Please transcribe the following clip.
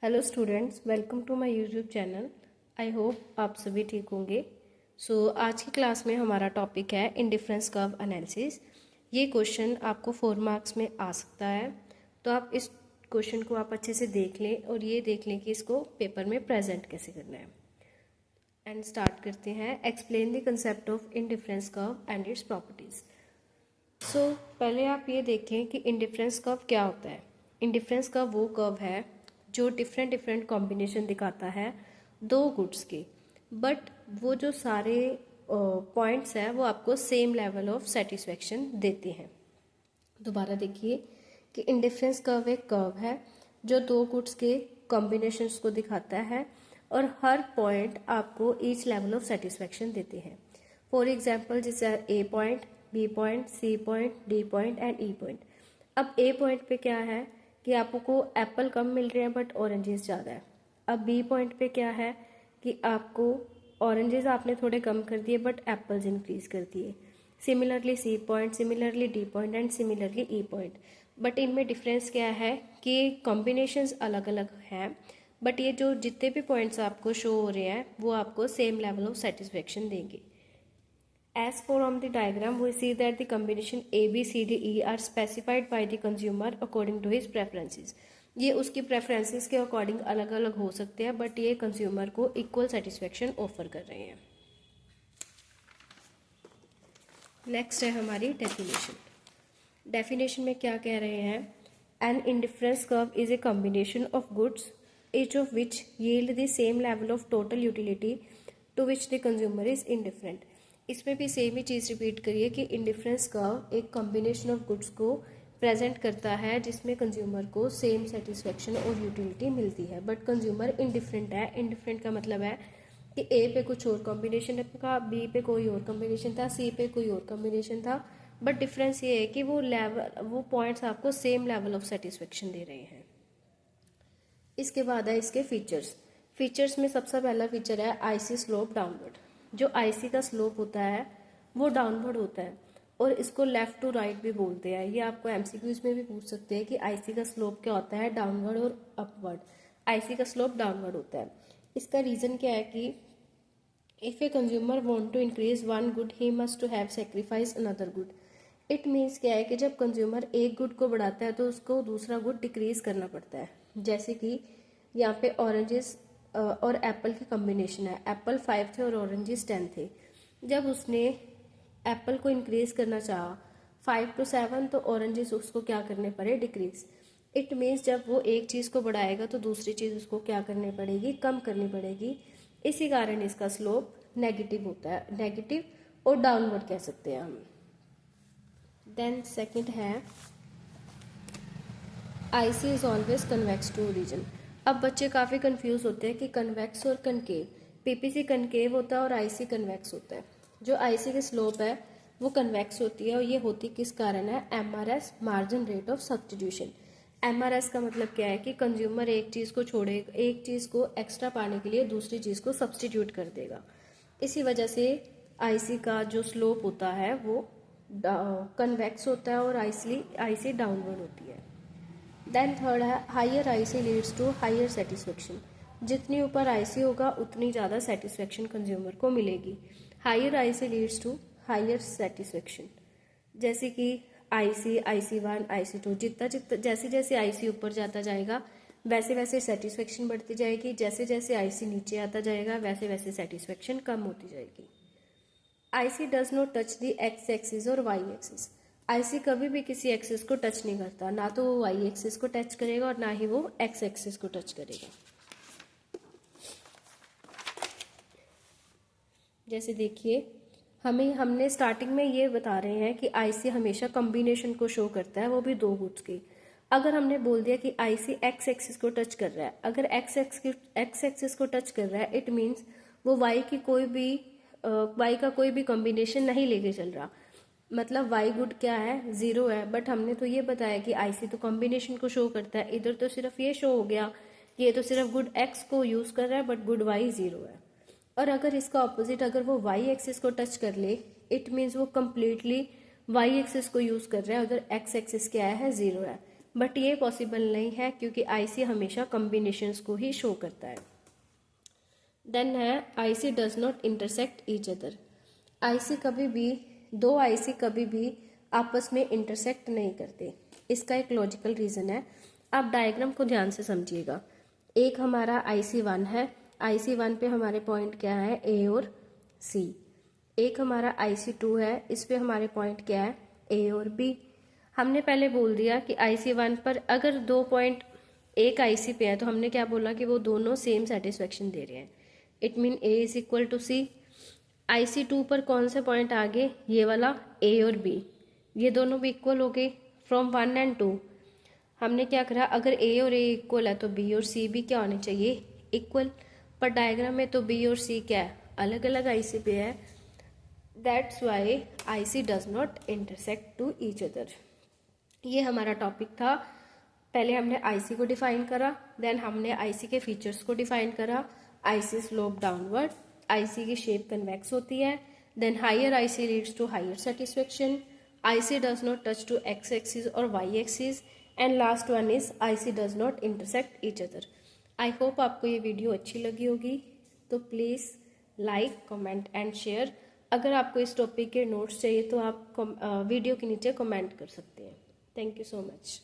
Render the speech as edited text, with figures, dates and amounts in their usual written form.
Hello students, welcome to my YouTube channel. I hope आप सभी ठीक होंगे। आज की क्लास में हमारा टॉपिक है इंडिफरेंस कर्व एनालिसिस। ये क्वेश्चन आपको 4 मार्क्स में आ सकता है, तो आप इस क्वेश्चन को आप अच्छे से देख लें और ये देख लें कि इसको पेपर में प्रेजेंट कैसे करना है। एंड स्टार्ट करते हैं। Explain the concept of indifference curve and it's properties. पहले आप ये देखें कि इंडिफरेंस कर्व क्या होता है। इंडिफरेंस कर्व वो कर्व है जो डिफरेंट डिफरेंट कॉम्बिनेशन दिखाता है दो गुड्स के, बट वो जो सारे पॉइंट्स हैं वो आपको सेम लेवल ऑफ सेटिस्फेक्शन देते हैं। दोबारा देखिए कि इंडिफरेंस कर्व एक कर्व है जो दो गुड्स के कॉम्बिनेशंस को दिखाता है और हर पॉइंट आपको ईच लेवल ऑफ सेटिस्फेक्शन देते हैं। फॉर एग्जाम्पल, जैसे A point, B point, C point, D point and E point. अब ए पॉइंट पे क्या है कि आपको एप्पल कम मिल रहे हैं बट ऑरेंजेस ज़्यादा है। अब बी पॉइंट पे क्या है कि आपको ऑरेंजेस आपने थोड़े कम कर दिए बट एप्पल्स इंक्रीज कर दिए। Similarly C point, similarly D point and similarly E point. But इनमें डिफरेंस क्या है कि कॉम्बिनेशंस अलग अलग हैं, बट ये जो जितने भी पॉइंट्स आपको शो हो रहे हैं वो आपको सेम लेवल ऑफ सेटिस्फेक्शन देंगे। As for on the diagram, we see that the combination A, B, C, D, E are specified by the consumer according to his preferences. ये उसकी प्रेफरेंसेस के अकॉर्डिंग अलग अलग हो सकते हैं, बट ये कंज्यूमर को इक्वल सेटिस्फेक्शन ऑफर कर रहे हैं। नेक्स्ट है हमारी डेफिनेशन। डेफिनेशन में क्या कह रहे हैं? An indifference curve is a combination of goods each of which yield the same level of total utility to which the consumer is indifferent. इसमें भी सेम ही चीज़ रिपीट करिए कि इंडिफरेंस कर्व एक कॉम्बिनेशन ऑफ गुड्स को present करता है जिसमें consumer को सेम सेटिस्फेक्शन और यूटिलिटी मिलती है, बट कंज्यूमर इनडिफरेंट है। इनडिफरेंट का मतलब है कि ए पे कुछ और कॉम्बिनेशन था, बी पे कोई और कॉम्बिनेशन था, सी पे कोई और कॉम्बिनेशन था, बट डिफरेंस ये है कि वो पॉइंट्स आपको सेम लेवल ऑफ सेटिस्फेक्शन दे रहे हैं। इसके बाद है इसके फीचर्स। फीचर्स में सबसे पहला फीचर है आईसी स्लोप डाउनवर्ड। जो आईसी का स्लोप होता है वो डाउनवर्ड होता है और इसको लेफ्ट टू राइट भी बोलते हैं। ये आपको एमसीक्यूज में भी पूछ सकते हैं कि आईसी का स्लोप क्या होता है, डाउनवर्ड और अपवर्ड। आईसी का स्लोप डाउनवर्ड होता है। इसका रीजन क्या है कि if a consumer want to increase one good he must to have sacrifice another good. It means क्या है कि जब कंज्यूमर एक गुड को बढ़ाता है तो उसको दूसरा गुड डिक्रीज करना पड़ता है। जैसे कि यहाँ पे ऑरेंजेस और एप्पल की कॉम्बिनेशन है। एप्पल 5 थे और ऑरेंजेस 10 थे। जब उसने एप्पल को इंक्रीज करना चाहा 5 to 7, तो ऑरेंजेस उसको क्या करने पड़े, डिक्रीज। इट मीन्स जब वो एक चीज़ को बढ़ाएगा तो दूसरी चीज़ उसको क्या करनी पड़ेगी, कम करनी पड़ेगी। इसी कारण इसका स्लोप नेगेटिव होता है, नेगेटिव और डाउनवर्ड कह सकते हैं हम। देन सेकंड है IC is always convex to origin. अब बच्चे काफ़ी कंफ्यूज होते हैं कि कन्वेक्स और कनकेव। पीपीसी कनकेव होता है और आईसी कन्वेक्स होता है। जो आईसी की स्लोप है वो कन्वेक्स होती है और ये होती किस कारण है? MRS, margin rate of substitution. MRS का मतलब क्या है कि कंज्यूमर एक चीज़ को छोड़ेगा, एक चीज़ को एक्स्ट्रा पाने के लिए दूसरी चीज़ को सब्स्टिट्यूट कर देगा। इसी वजह से आईसी का जो स्लोप होता है वो कन्वेक्स होता है और आईसी डाउनवर्ड होती है। देन थर्ड है higher IC leads to higher satisfaction. जितनी ऊपर आईसी होगा उतनी ज़्यादा सेटिस्फेक्शन कंज्यूमर को मिलेगी। Higher IC leads to higher satisfaction. जैसे कि IC1, IC2, जैसे जैसे आईसी ऊपर जाता जाएगा वैसे वैसे सेटिस्फेक्शन बढ़ती जाएगी। जैसे जैसे आईसी नीचे आता जाएगा वैसे वैसे सेटिस्फेक्शन कम होती जाएगी। IC does not touch the x axis और वाई एक्सिस। आईसी कभी भी किसी एक्सिस को टच नहीं करता, ना तो वो वाई एक्सिस को टच करेगा और ना ही वो एक्स एक्सिस को टच करेगा। जैसे देखिए हमने स्टार्टिंग में ये बता रहे हैं कि आईसी हमेशा कॉम्बिनेशन को शो करता है, वो भी दो गुड्स की। अगर हमने बोल दिया कि आईसी एक्स एक्सिस को टच कर रहा है, अगर एक्स एक्सिस को टच कर रहा है इट मीन्स वो वाई का कोई भी कॉम्बिनेशन नहीं लेके चल रहा। मतलब वाई गुड क्या है, 0 है। बट हमने तो ये बताया कि आईसी तो कॉम्बिनेशन को शो करता है। इधर तो सिर्फ ये शो हो गया कि ये तो सिर्फ गुड एक्स को यूज कर रहा है बट गुड वाई 0 है। और अगर इसका ऑपोजिट, अगर वो वाई एक्सिस को टच कर ले इट मीन्स वो कम्प्लीटली वाई एक्सिस को यूज कर रहा है, उधर एक्स एक्सिस क्या है, 0 है। बट ये पॉसिबल नहीं है क्योंकि आईसी हमेशा कॉम्बिनेशंस को ही शो करता है। देन है IC does not intersect each other. IC कभी भी, दो आईसी कभी भी आपस में इंटरसेक्ट नहीं करते। इसका एक लॉजिकल रीज़न है, आप डायग्राम को ध्यान से समझिएगा। एक हमारा IC1 है, IC1 पे हमारे पॉइंट क्या है, A और C। एक हमारा IC2 है, इस पे हमारे पॉइंट क्या है, A और B। हमने पहले बोल दिया कि IC1 पर अगर दो पॉइंट एक IC पे है तो हमने क्या बोला कि वो दोनों सेम सेटिस्फेक्शन दे रहे हैं। It mean A is equal to C। IC2 पर कौन से पॉइंट आ गए, ये वाला A और B, ये दोनों भी इक्वल हो गए फ्रॉम 1 and 2। हमने क्या करा, अगर A और A इक्वल है तो B और C भी क्या होने चाहिए, इक्वल। पर डायग्राम में तो B और C क्या है, अलग अलग IC पे है। That's why IC does not intersect to each other. ये हमारा टॉपिक था। पहले हमने IC को डिफाइन करा, देन हमने IC के फीचर्स को डिफाइन करा। IC स्लोप डाउनवर्ड, IC की शेप कन्वेक्स होती है, then higher IC leads to higher satisfaction, IC does not touch to X axis और Y axis, and last one is IC does not intersect each other. I hope आपको ये video अच्छी लगी होगी, तो please like, comment and share. अगर आपको इस टॉपिक के नोट्स चाहिए तो आप वीडियो के नीचे कमेंट कर सकते हैं। Thank you so much.